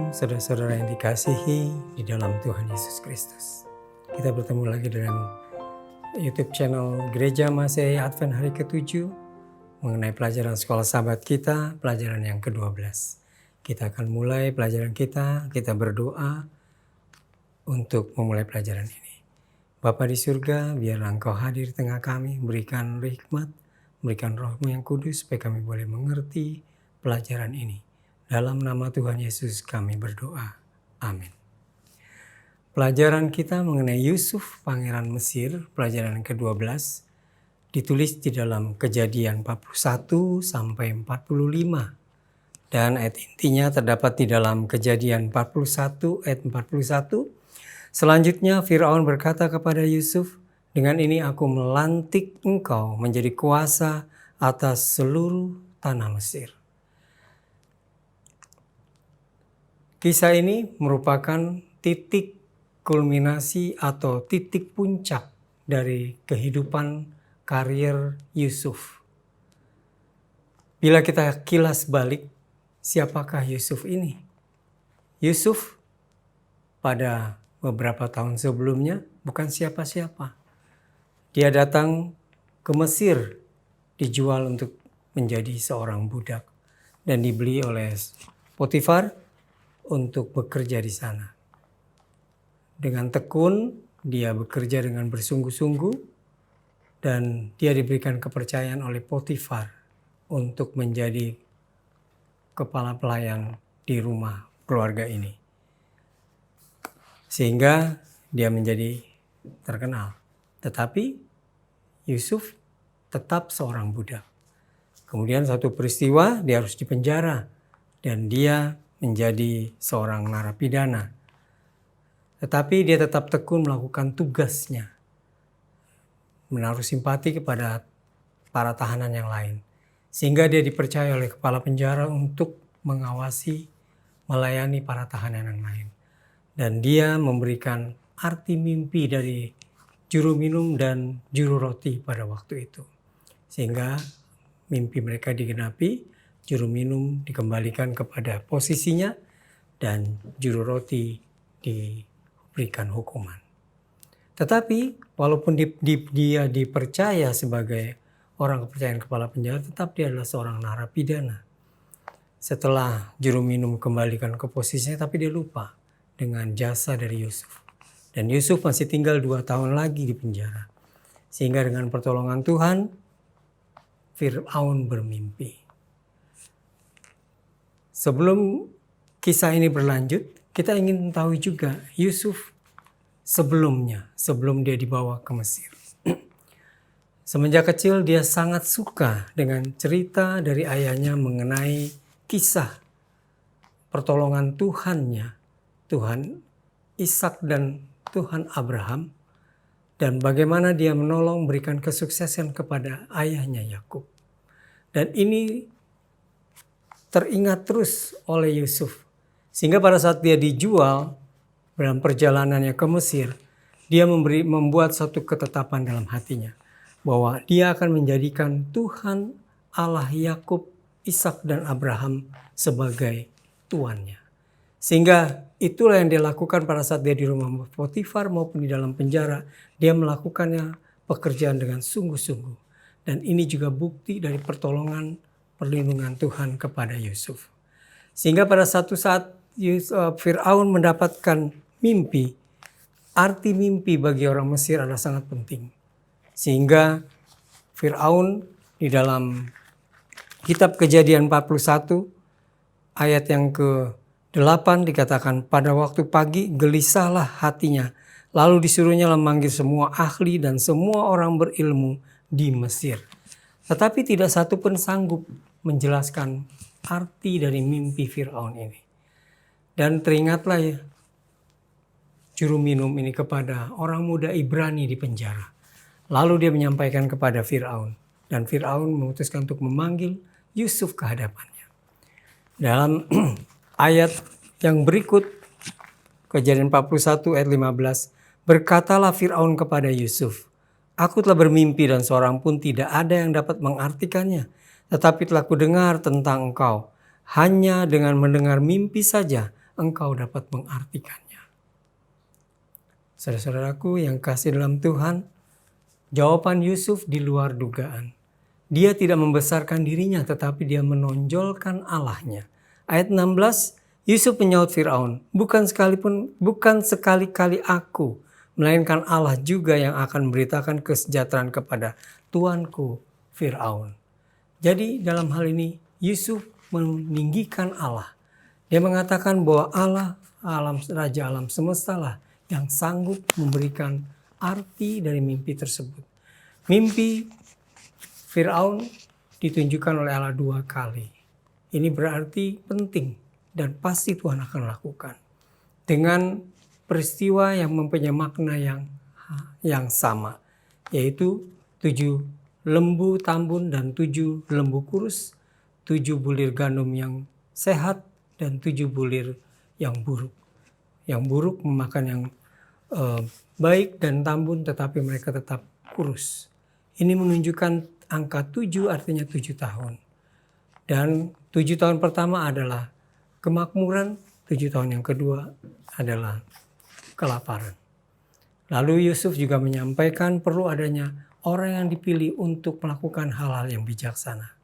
Shalom, saudara-saudara yang dikasihi di dalam Tuhan Yesus Kristus. Kita bertemu lagi dalam YouTube channel Gereja Masehi Advent hari ke-7 mengenai pelajaran sekolah sahabat kita, pelajaran yang ke-12. Kita akan mulai pelajaran kita berdoa untuk memulai pelajaran ini. Bapa di surga, biarlah Engkau hadir di tengah kami, berikan hikmat, berikan Roh-Mu yang kudus supaya kami boleh mengerti pelajaran ini. Dalam nama Tuhan Yesus kami berdoa. Amin. Pelajaran kita mengenai Yusuf, Pangeran Mesir, pelajaran ke-12, ditulis di dalam Kejadian 41 sampai 45. Dan ayat intinya terdapat di dalam Kejadian 41 ayat 41. Selanjutnya Firaun berkata kepada Yusuf, "Dengan ini aku melantik engkau menjadi kuasa atas seluruh tanah Mesir." Kisah ini merupakan titik kulminasi atau titik puncak dari kehidupan karier Yusuf. Bila kita kilas balik, siapakah Yusuf ini? Yusuf pada beberapa tahun sebelumnya bukan siapa-siapa. Dia datang ke Mesir, dijual untuk menjadi seorang budak dan dibeli oleh Potifar untuk bekerja di sana. Dengan tekun, dia bekerja dengan bersungguh-sungguh dan dia diberikan kepercayaan oleh Potifar untuk menjadi kepala pelayan di rumah keluarga ini. Sehingga dia menjadi terkenal. Tetapi Yusuf tetap seorang budak. Kemudian satu peristiwa dia harus dipenjara dan dia menjadi seorang narapidana. Tetapi dia tetap tekun melakukan tugasnya. Menaruh simpati kepada para tahanan yang lain. Sehingga dia dipercaya oleh kepala penjara untuk mengawasi, melayani para tahanan yang lain. Dan dia memberikan arti mimpi dari juru minum dan juru roti pada waktu itu. Sehingga mimpi mereka digenapi, juru minum dikembalikan kepada posisinya dan juru roti diberikan hukuman. Tetapi walaupun dia dipercaya sebagai orang kepercayaan kepala penjara, tetap dia adalah seorang narapidana. Setelah juru minum kembalikan ke posisinya, tapi dia lupa dengan jasa dari Yusuf. Dan Yusuf masih tinggal 2 tahun lagi di penjara. Sehingga dengan pertolongan Tuhan, Firaun bermimpi. Sebelum kisah ini berlanjut, kita ingin tahu juga Yusuf sebelum dia dibawa ke Mesir. Semenjak kecil dia sangat suka dengan cerita dari ayahnya mengenai kisah pertolongan Tuhannya, Tuhan Ishak dan Tuhan Abraham, dan bagaimana dia menolong memberikan kesuksesan kepada ayahnya Yakub. Dan ini teringat terus oleh Yusuf. Sehingga pada saat dia dijual dalam perjalanannya ke Mesir, dia membuat satu ketetapan dalam hatinya. Bahwa dia akan menjadikan Tuhan Allah Yakub, Ishak dan Abraham sebagai tuannya. Sehingga itulah yang dia lakukan pada saat dia di rumah Potifar maupun di dalam penjara. Dia melakukannya pekerjaan dengan sungguh-sungguh. Dan ini juga bukti dari perlindungan Tuhan kepada Yusuf. Sehingga pada satu saat Firaun mendapatkan mimpi, arti mimpi bagi orang Mesir adalah sangat penting. Sehingga Firaun di dalam kitab Kejadian 41 ayat yang ke-8 dikatakan, pada waktu pagi gelisahlah hatinya, lalu disuruhnya memanggil semua ahli dan semua orang berilmu di Mesir. Tetapi tidak satu pun sanggup menjelaskan arti dari mimpi Firaun ini. Dan teringatlah ya juru minum ini kepada orang muda Ibrani di penjara. Lalu dia menyampaikan kepada Firaun. Dan Firaun memutuskan untuk memanggil Yusuf ke hadapannya. Dalam ayat yang berikut, Kejadian 41 ayat 15, berkatalah Firaun kepada Yusuf, "Aku telah bermimpi dan seorang pun tidak ada yang dapat mengartikannya. Tetapi telah kudengar tentang engkau. Hanya dengan mendengar mimpi saja engkau dapat mengartikannya. Saudara-saudaraku yang kasih dalam Tuhan, jawaban Yusuf di luar dugaan. Dia tidak membesarkan dirinya tetapi dia menonjolkan Allahnya. Ayat 16, Yusuf menyaut Firaun, bukan sekali-kali aku, melainkan Allah juga yang akan memberitakan kesejahteraan kepada tuanku Firaun. Jadi dalam hal ini Yusuf meninggikan Allah. Dia mengatakan bahwa Allah, Raja alam semesta lah yang sanggup memberikan arti dari mimpi tersebut. Mimpi Firaun ditunjukkan oleh Allah 2 kali. Ini berarti penting dan pasti Tuhan akan lakukan. Dengan peristiwa yang mempunyai makna yang sama. Yaitu 7 lembu tambun dan 7 lembu kurus. 7 bulir gandum yang sehat dan 7 bulir yang buruk. Yang buruk memakan yang baik dan tambun tetapi mereka tetap kurus. Ini menunjukkan angka 7 artinya 7 tahun. Dan 7 tahun pertama adalah kemakmuran, 7 tahun yang kedua adalah kelaparan. Lalu Yusuf juga menyampaikan perlu adanya orang yang dipilih untuk melakukan hal-hal yang bijaksana.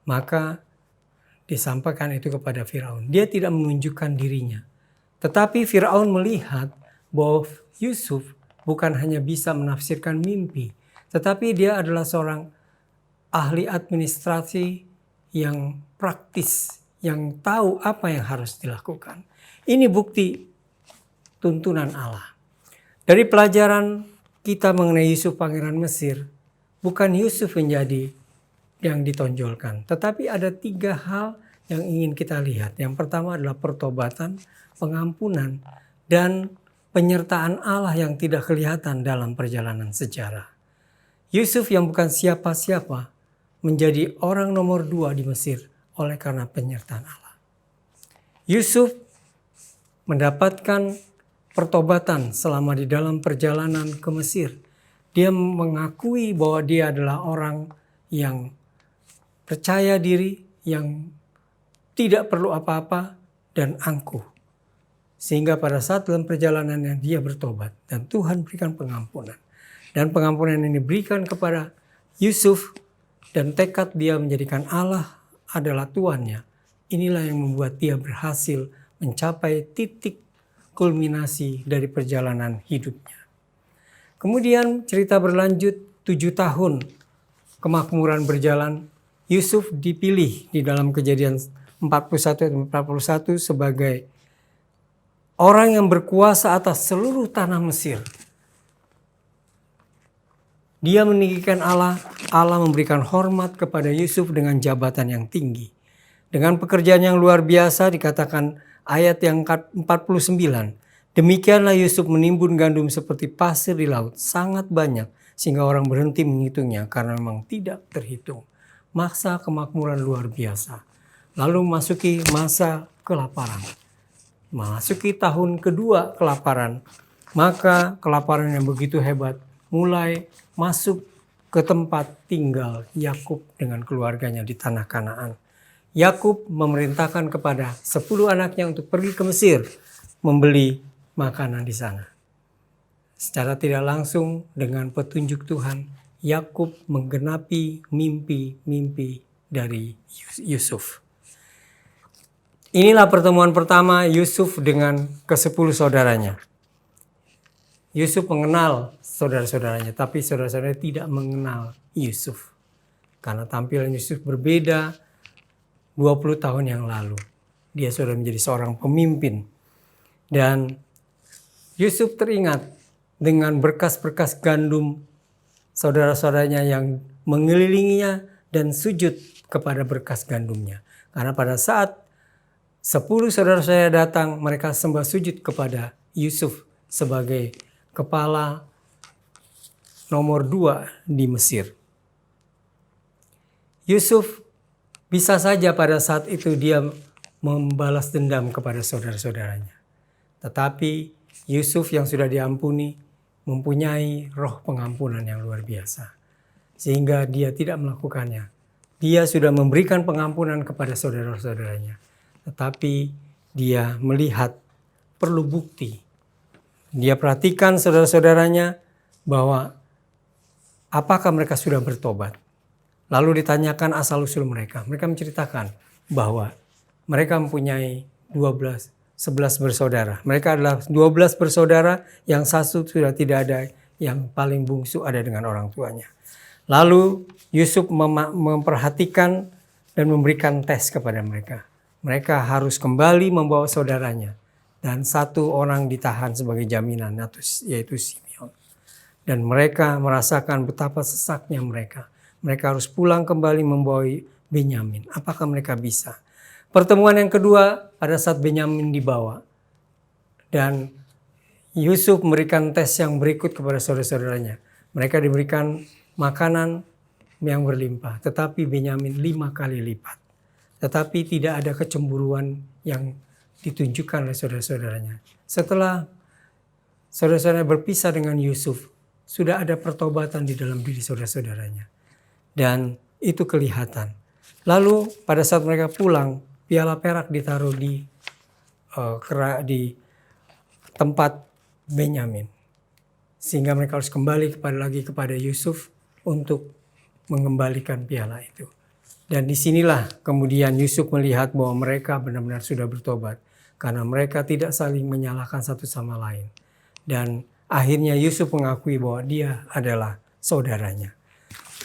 Maka disampaikan itu kepada Firaun. Dia tidak menunjukkan dirinya. Tetapi Firaun melihat bahwa Yusuf bukan hanya bisa menafsirkan mimpi, tetapi dia adalah seorang ahli administrasi yang praktis, yang tahu apa yang harus dilakukan. Ini bukti tuntunan Allah. Dari pelajaran kita mengenai Yusuf pangeran Mesir, bukan Yusuf menjadi yang ditonjolkan, tetapi ada 3 hal yang ingin kita lihat. Yang pertama adalah pertobatan, pengampunan, dan penyertaan Allah yang tidak kelihatan dalam perjalanan sejarah. Yusuf yang bukan siapa-siapa menjadi orang nomor 2 di Mesir oleh karena penyertaan Allah. Yusuf mendapatkan pertobatan selama di dalam perjalanan ke Mesir. Dia mengakui bahwa dia adalah orang yang percaya diri, yang tidak perlu apa-apa dan angkuh. Sehingga pada saat dalam perjalanannya dia bertobat dan Tuhan berikan pengampunan. Dan pengampunan ini diberikan kepada Yusuf dan tekad dia menjadikan Allah adalah Tuannya. Inilah yang membuat dia berhasil mencapai titik kulminasi dari perjalanan hidupnya. Kemudian cerita berlanjut 7 tahun kemakmuran berjalan. Yusuf dipilih di dalam Kejadian 41 sebagai orang yang berkuasa atas seluruh tanah Mesir. Dia meninggikan Allah, Allah memberikan hormat kepada Yusuf dengan jabatan yang tinggi. Dengan pekerjaan yang luar biasa dikatakan ayat yang 49. Demikianlah Yusuf menimbun gandum seperti pasir di laut, sangat banyak sehingga orang berhenti menghitungnya karena memang tidak terhitung. Masa kemakmuran luar biasa. Lalu masuki masa kelaparan. Masuki tahun kedua kelaparan, maka kelaparan yang begitu hebat mulai masuk ke tempat tinggal Yakub dengan keluarganya di tanah Kanaan. Yakub memerintahkan kepada 10 anaknya untuk pergi ke Mesir membeli makanan di sana. Secara tidak langsung dengan petunjuk Tuhan, Yakub menggenapi mimpi-mimpi dari Yusuf. Inilah pertemuan pertama Yusuf dengan ke-10 saudaranya. Yusuf mengenal saudara-saudaranya, tapi saudara-saudaranya tidak mengenal Yusuf. Karena tampilan Yusuf berbeda 20 tahun yang lalu. Dia sudah menjadi seorang pemimpin. Dan Yusuf teringat dengan berkas-berkas gandum saudara-saudaranya yang mengelilinginya dan sujud kepada berkas gandumnya. Karena pada saat 10 saudara saya datang, mereka sembah sujud kepada Yusuf sebagai kepala nomor 2 di Mesir. Yusuf bisa saja pada saat itu dia membalas dendam kepada saudara-saudaranya. Tetapi Yusuf yang sudah diampuni mempunyai roh pengampunan yang luar biasa. Sehingga dia tidak melakukannya. Dia sudah memberikan pengampunan kepada saudara-saudaranya. Tetapi dia melihat perlu bukti. Dia perhatikan saudara-saudaranya bahwa apakah mereka sudah bertobat. Lalu ditanyakan asal-usul mereka. Mereka menceritakan bahwa mereka mempunyai 11 bersaudara. Mereka adalah 12 bersaudara, yang satu sudah tidak ada, yang paling bungsu ada dengan orang tuanya. Lalu Yusuf memperhatikan dan memberikan tes kepada mereka. Mereka harus kembali membawa saudaranya. Dan satu orang ditahan sebagai jaminan, yaitu Simeon. Dan mereka merasakan betapa sesaknya mereka. Mereka harus pulang kembali membawa Benyamin. Apakah mereka bisa? Pertemuan yang kedua pada saat Benyamin dibawa. Dan Yusuf memberikan tes yang berikut kepada saudara-saudaranya. Mereka diberikan makanan yang berlimpah. Tetapi Benyamin 5 kali lipat. Tetapi tidak ada kecemburuan yang ditunjukkan oleh saudara-saudaranya. Setelah saudara-saudaranya berpisah dengan Yusuf, sudah ada pertobatan di dalam diri saudara-saudaranya. Dan itu kelihatan. Lalu pada saat mereka pulang, piala perak ditaruh di tempat Benyamin. Sehingga mereka harus kembali lagi kepada Yusuf untuk mengembalikan piala itu. Dan disinilah kemudian Yusuf melihat bahwa mereka benar-benar sudah bertobat. Karena mereka tidak saling menyalahkan satu sama lain. Dan akhirnya Yusuf mengakui bahwa dia adalah saudaranya.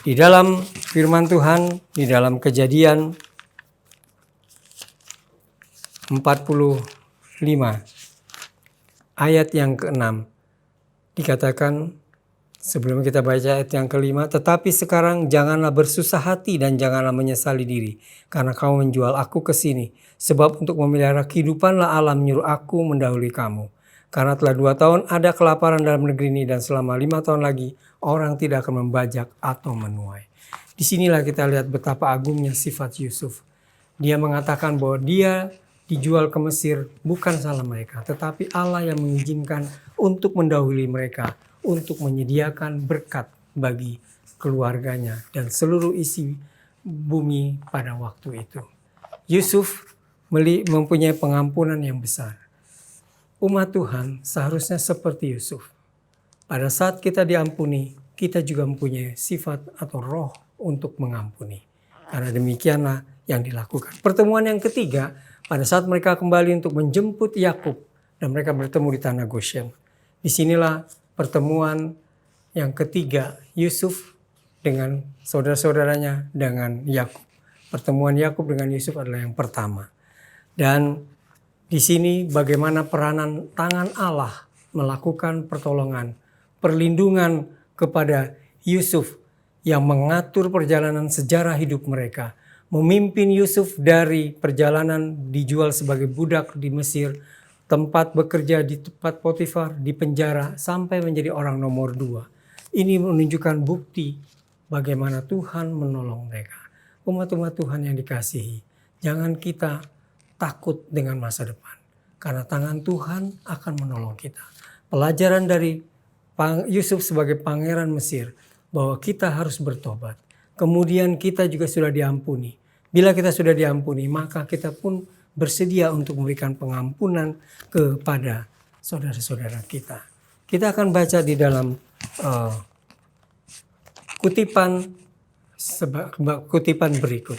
Di dalam firman Tuhan, di dalam Kejadian 45 ayat yang ke-6 dikatakan, sebelum kita baca ayat yang ke-5, tetapi sekarang janganlah bersusah hati dan janganlah menyesali diri, karena kamu menjual aku ke sini. Sebab untuk memelihara kehidupanlah Allah menyuruh aku mendahului kamu. Karena telah 2 tahun ada kelaparan dalam negeri ini, dan selama 5 tahun lagi orang tidak akan membajak atau menuai. Disinilah kita lihat betapa agungnya sifat Yusuf. Dia mengatakan bahwa dia dijual ke Mesir bukan salah mereka, tetapi Allah yang mengizinkan untuk mendahului mereka, untuk menyediakan berkat bagi keluarganya dan seluruh isi bumi pada waktu itu. Yusuf mempunyai pengampunan yang besar. Umat Tuhan seharusnya seperti Yusuf. Pada saat kita diampuni, kita juga mempunyai sifat atau roh untuk mengampuni. Karena demikianlah yang dilakukan. Pertemuan yang ketiga, pada saat mereka kembali untuk menjemput Yakub dan mereka bertemu di tanah Goshen. Disinilah pertemuan yang ketiga Yusuf dengan saudara-saudaranya dengan Yakub. Pertemuan Yakub dengan Yusuf adalah yang pertama. Dan di sini bagaimana peranan tangan Allah melakukan pertolongan, perlindungan kepada Yusuf yang mengatur perjalanan sejarah hidup mereka. Memimpin Yusuf dari perjalanan dijual sebagai budak di Mesir, tempat bekerja di tempat Potifar, di penjara, sampai menjadi orang nomor 2. Ini menunjukkan bukti bagaimana Tuhan menolong mereka. Umat-umat Tuhan yang dikasihi, jangan kita takut dengan masa depan. Karena tangan Tuhan akan menolong kita. Pelajaran dari Yusuf sebagai pangeran Mesir, bahwa kita harus bertobat. Kemudian kita juga sudah diampuni. Bila kita sudah diampuni, maka kita pun bersedia untuk memberikan pengampunan kepada saudara-saudara kita. Kita akan baca di dalam kutipan berikut.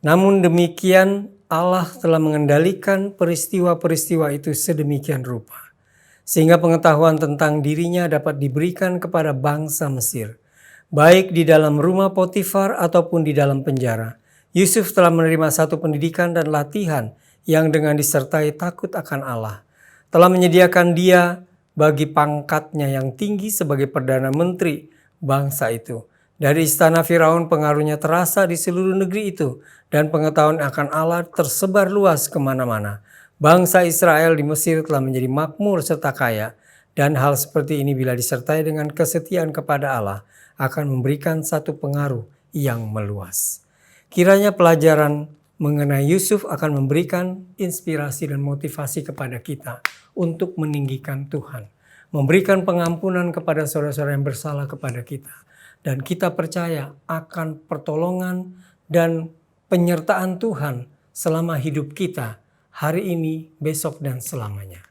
Namun demikian Allah telah mengendalikan peristiwa-peristiwa itu sedemikian rupa, sehingga pengetahuan tentang dirinya dapat diberikan kepada bangsa Mesir, baik di dalam rumah Potifar ataupun di dalam penjara. Yusuf telah menerima satu pendidikan dan latihan yang dengan disertai takut akan Allah, telah menyediakan dia bagi pangkatnya yang tinggi sebagai Perdana Menteri bangsa itu. Dari istana Firaun pengaruhnya terasa di seluruh negeri itu, dan pengetahuan akan Allah tersebar luas kemana-mana. Bangsa Israel di Mesir telah menjadi makmur serta kaya, dan hal seperti ini bila disertai dengan kesetiaan kepada Allah akan memberikan satu pengaruh yang meluas. Kiranya pelajaran mengenai Yusuf akan memberikan inspirasi dan motivasi kepada kita untuk meninggikan Tuhan, memberikan pengampunan kepada saudara-saudara yang bersalah kepada kita. Dan kita percaya akan pertolongan dan penyertaan Tuhan selama hidup kita hari ini, besok, dan selamanya.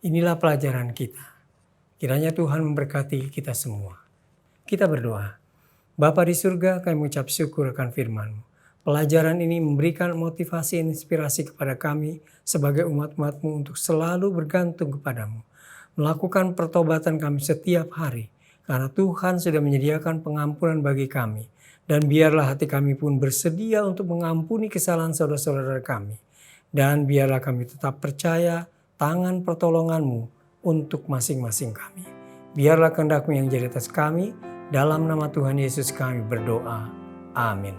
Inilah pelajaran kita. Kiranya Tuhan memberkati kita semua. Kita berdoa. Bapa di surga, kami mengucap syukur akan firman-Mu. Pelajaran ini memberikan motivasi dan inspirasi kepada kami sebagai umat-umat-Mu untuk selalu bergantung kepada-Mu. Melakukan pertobatan kami setiap hari. Karena Tuhan sudah menyediakan pengampunan bagi kami. Dan biarlah hati kami pun bersedia untuk mengampuni kesalahan saudara-saudara kami. Dan biarlah kami tetap percaya tangan pertolongan-Mu untuk masing-masing kami. Biarlah kehendak-Mu yang jadi atas kami. Dalam nama Tuhan Yesus kami berdoa. Amin.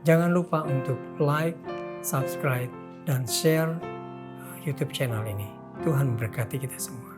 Jangan lupa untuk like, subscribe, dan share YouTube channel ini. Tuhan memberkati kita semua.